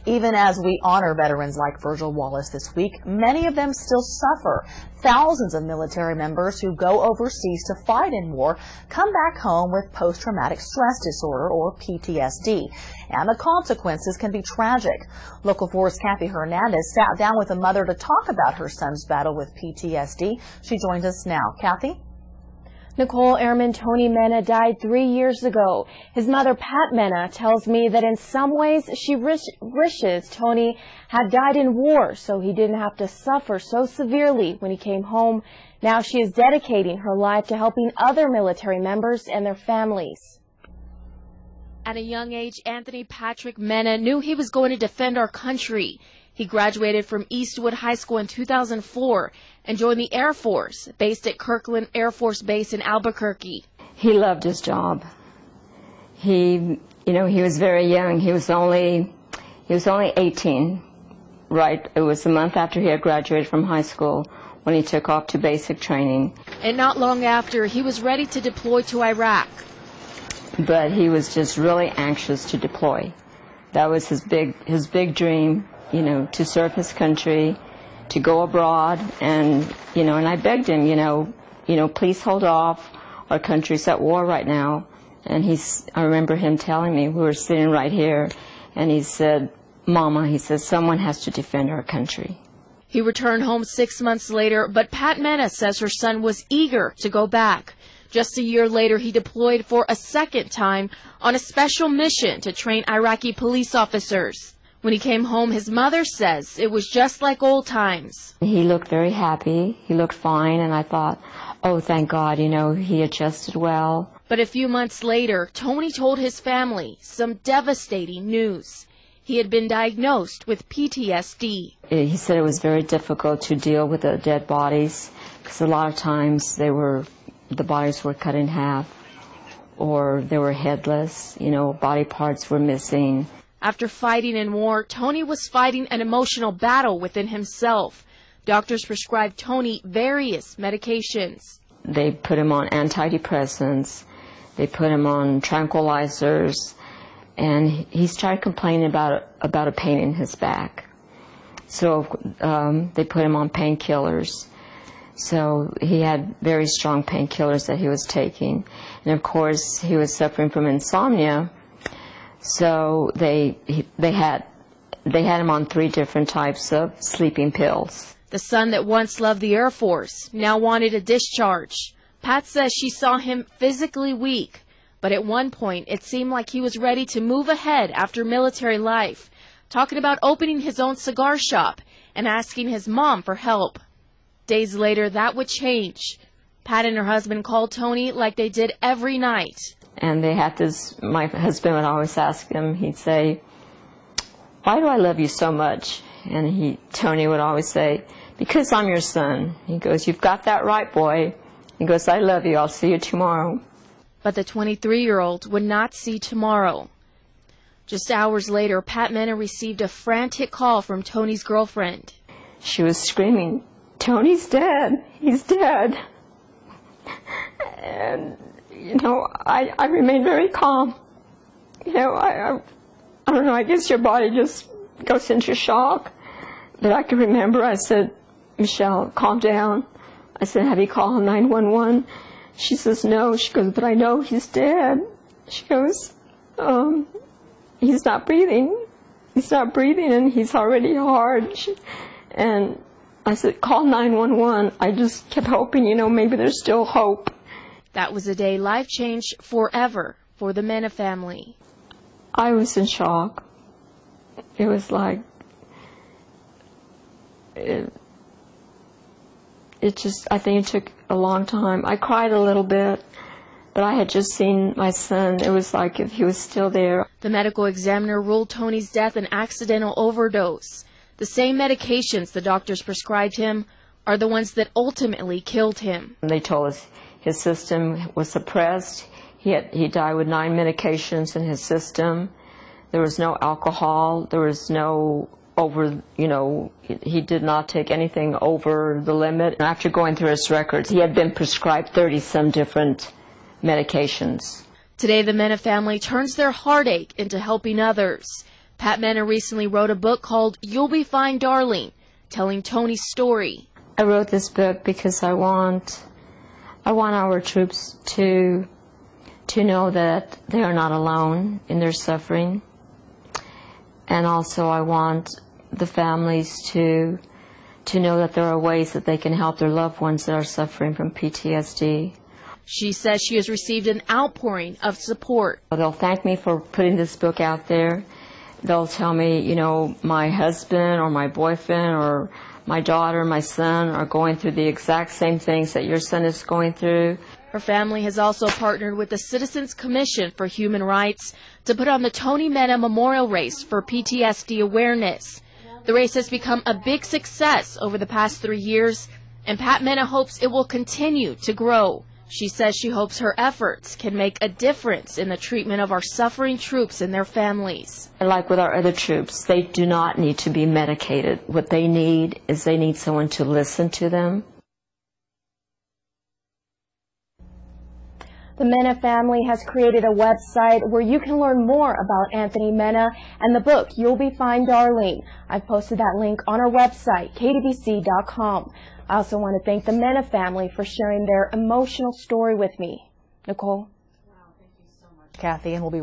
Even as we honor veterans like Virgil Wallace this week, many of them still suffer. Thousands of military members who go overseas to fight in war come back home with post-traumatic stress disorder, or PTSD, and the consequences can be tragic. Local 4's Kathy Hernandez sat down with a mother to talk about her son's battle with PTSD. She joins us now. Kathy? Nicole, Airman Tony Mena died 3 years ago. His mother, Pat Mena, tells me that in some ways she wishes Tony had died in war so he didn't have to suffer so severely when he came home. Now she is dedicating her life to helping other military members and their families. At a young age, Anthony Patrick Mena knew he was going to defend our country. He graduated from Eastwood High School in 2004 and joined the Air Force, based at Kirkland Air Force Base in Albuquerque. He loved his job. He was very young. He was only 18, right? It was a month after he had graduated from high school when he took off to basic training. And not long after, he was ready to deploy to Iraq. But he was just really anxious to deploy. That was his big dream, to serve his country, to go abroad, and I begged him, please hold off. Our country's at war right now. And I remember him telling me, we were sitting right here, and he said, Mama, he says, someone has to defend our country. He returned home 6 months later, but Pat Mena says her son was eager to go back. Just a year later, he deployed for a second time on a special mission to train Iraqi police officers. When he came home, his mother says it was just like old times. He looked very happy. He looked fine, and I thought, oh, thank God, he adjusted well. But a few months later, Tony told his family some devastating news. He had been diagnosed with PTSD. He said it was very difficult to deal with the dead bodies because a lot of times the bodies were cut in half, or they were headless, body parts were missing. After fighting in war, Tony was fighting an emotional battle within himself. Doctors prescribed Tony various medications. They put him on antidepressants, they put him on tranquilizers, and he started complaining about a pain in his back. So they put him on painkillers. So he had very strong painkillers that he was taking. And of course, he was suffering from insomnia. So they had him on 3 different types of sleeping pills. The son that once loved the Air Force now wanted a discharge. Pat says she saw him physically weak, but at one point it seemed like he was ready to move ahead after military life, talking about opening his own cigar shop and asking his mom for help. Days later, that would change. Pat and her husband called Tony like they did every night. And they had this, my husband would always ask him, he'd say, why do I love you so much? And Tony would always say, because I'm your son. He goes, you've got that right, boy. He goes, I love you, I'll see you tomorrow. But the 23-year-old would not see tomorrow. Just hours later, Pat Mena received a frantic call from Tony's girlfriend. She was screaming, Tony's dead, he's dead. And I remained very calm. I don't know, I guess your body just goes into shock. But I can remember, I said, Michelle, calm down. I said, have you called 911? She says, no. She goes, but I know he's dead. She goes, he's not breathing. He's not breathing, and he's already hard. And I said, call 911. I just kept hoping, maybe there's still hope. That was a day life changed forever for the Mena family. I was in shock. It was like, I think it took a long time. I cried a little bit, but I had just seen my son. It was like if he was still there. The medical examiner ruled Tony's death an accidental overdose. The same medications the doctors prescribed him are the ones that ultimately killed him. They told us his system was suppressed. He died with 9 medications in his system. There was no alcohol. There was no he did not take anything over the limit. After going through his records, he had been prescribed 30-some different medications. Today, the Mena family turns their heartache into helping others. Pat Mena recently wrote a book called You'll Be Fine, Darling, telling Tony's story. I wrote this book because I want our troops to know that they are not alone in their suffering. And also I want the families to know that there are ways that they can help their loved ones that are suffering from PTSD. She says she has received an outpouring of support. They'll thank me for putting this book out there. They'll tell me, you know, my husband or my boyfriend or my daughter, my son are going through the exact same things that your son is going through. Her family has also partnered with the Citizens Commission for Human Rights to put on the Tony Mena Memorial Race for PTSD awareness. The race has become a big success over the past 3 years, and Pat Mena hopes it will continue to grow. She says she hopes her efforts can make a difference in the treatment of our suffering troops and their families. Like with our other troops, they do not need to be medicated. What they need is they need someone to listen to them. The Mena family has created a website where you can learn more about Anthony Mena and the book, You'll Be Fine, Darling. I've posted that link on our website, kdbc.com. I also want to thank the Mena family for sharing their emotional story with me. Nicole? Wow, thank you so much, Kathy, and we'll be